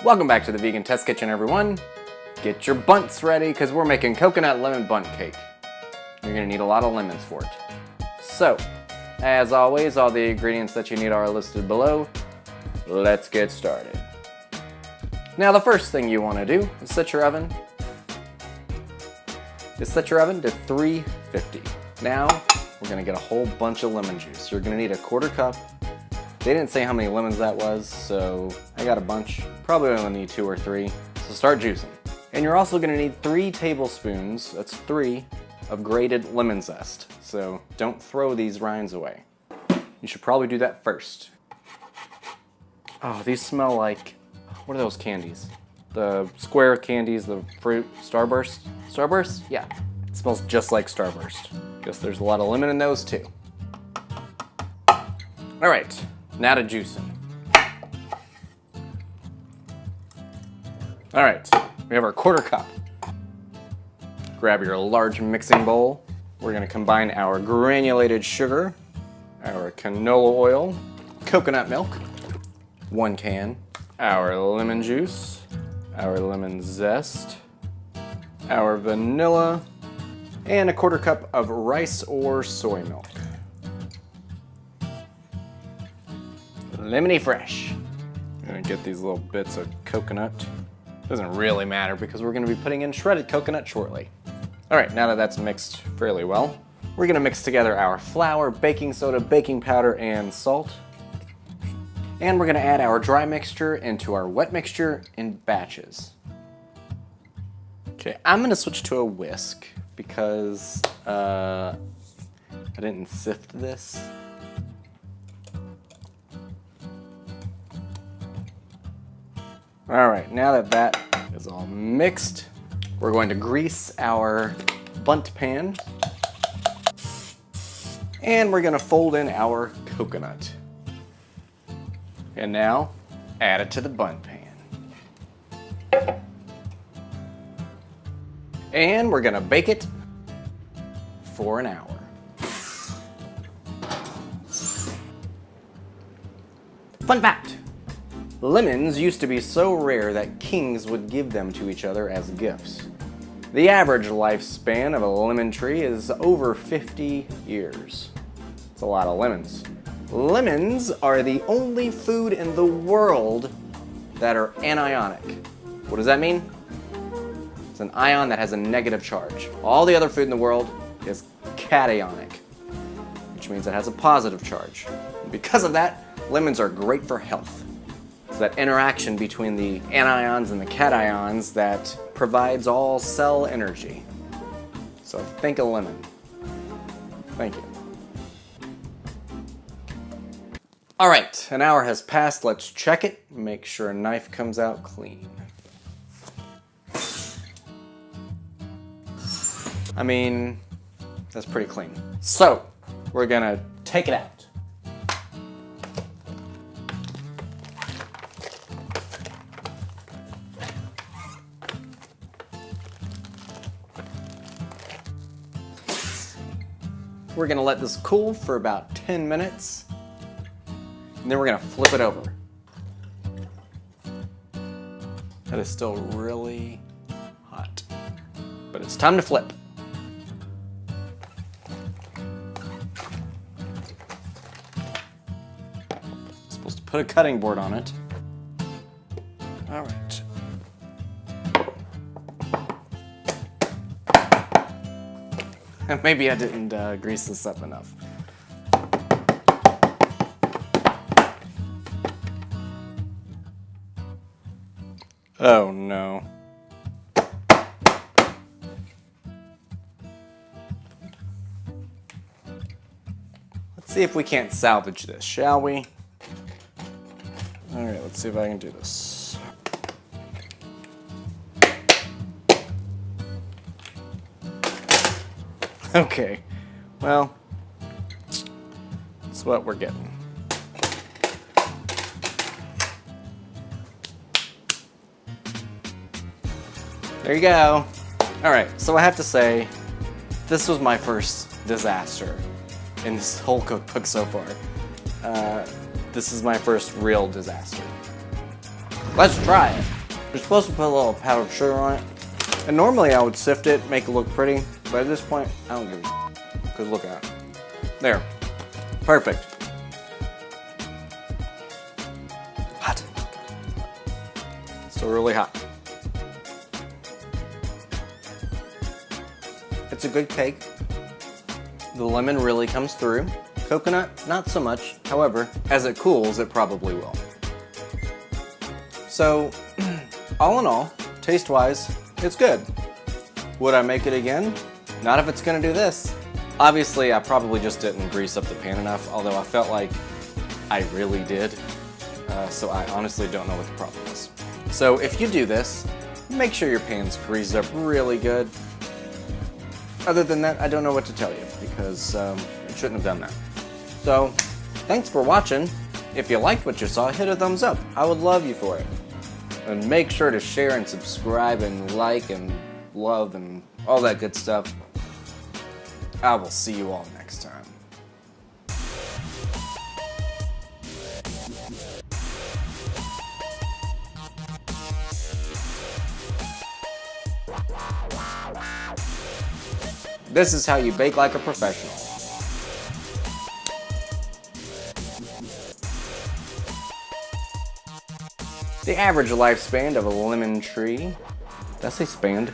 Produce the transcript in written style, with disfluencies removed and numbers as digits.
Welcome back to the Vegan Test Kitchen, everyone. Get your bunts ready, because we're making coconut lemon bundt cake. You're going to need a lot of lemons for it. So, as always, all the ingredients that you need are listed below. Let's get started. Now, the first thing you want to do is set your oven to 350. Now, we're going to get a whole bunch of lemon juice. You're going to need a quarter cup. They didn't say how many lemons that was, so I got a bunch. Probably only need 2 or 3, so start juicing. And you're also going to need 3 tablespoons, that's 3, of grated lemon zest. So don't throw these rinds away. You should probably do that first. Oh, these smell like, what are those candies? The square candies, the fruit, Starburst? Starburst? Yeah, it smells just like Starburst. Guess there's a lot of lemon in those too. All right, now to juicing. All right, we have our quarter cup. Grab your large mixing bowl. We're gonna combine our granulated sugar, our canola oil, coconut milk, 1 can, our lemon juice, our lemon zest, our vanilla, and a quarter cup of rice or soy milk. Lemony fresh. I'm gonna get these little bits of coconut. Doesn't really matter because we're gonna be putting in shredded coconut shortly. All right, now that that's mixed fairly well, we're gonna mix together our flour, baking soda, baking powder, and salt. And we're gonna add our dry mixture into our wet mixture in batches. Okay, I'm gonna switch to a whisk because I didn't sift this. All right, now that that is all mixed, we're going to grease our bundt pan. And we're gonna fold in our coconut. And now, add it to the bundt pan. And we're gonna bake it for an hour. Fun fact. Lemons used to be so rare that kings would give them to each other as gifts. The average lifespan of a lemon tree is over 50 years. It's a lot of lemons. Lemons are the only food in the world that are anionic. What does that mean? It's an ion that has a negative charge. All the other food in the world is cationic, which means it has a positive charge. And because of that, lemons are great for health. It's that interaction between the anions and the cations that provides all cell energy. So think of lemon. Thank you. All right, an hour has passed. Let's check it. Make sure a knife comes out clean. I mean, that's pretty clean. So, we're gonna take it out. We're gonna let this cool for about 10 minutes, and then we're gonna flip it over. That is still really hot, but it's time to flip. Supposed to put a cutting board on it. All right. Maybe I didn't grease this up enough. Oh no. Let's see if we can't salvage this, shall we? All right, let's see if I can do this. Okay, well, that's what we're getting. There you go. All right, so I have to say, this was my first disaster in this whole cookbook so far. This is my first real disaster. Let's try it. You're supposed to put a little powdered sugar on it. And normally I would sift it, make it look pretty, but at this point, I don't give a because look at it. There. Perfect. Hot. Still really hot. It's a good cake. The lemon really comes through. Coconut, not so much. However, as it cools, it probably will. So, all in all, taste-wise, it's good. Would I make it again? Not if it's gonna do this. Obviously, I probably just didn't grease up the pan enough, although I felt like I really did. So I honestly don't know what the problem is. So if you do this, make sure your pan's greased up really good. Other than that, I don't know what to tell you, because it shouldn't have done that. So, thanks for watching. If you liked what you saw, hit a thumbs up. I would love you for it. And make sure to share and subscribe and like and love and all that good stuff. I will see you all next time. This is how you bake like a professional. The average lifespan of a lemon tree, did I say spanned?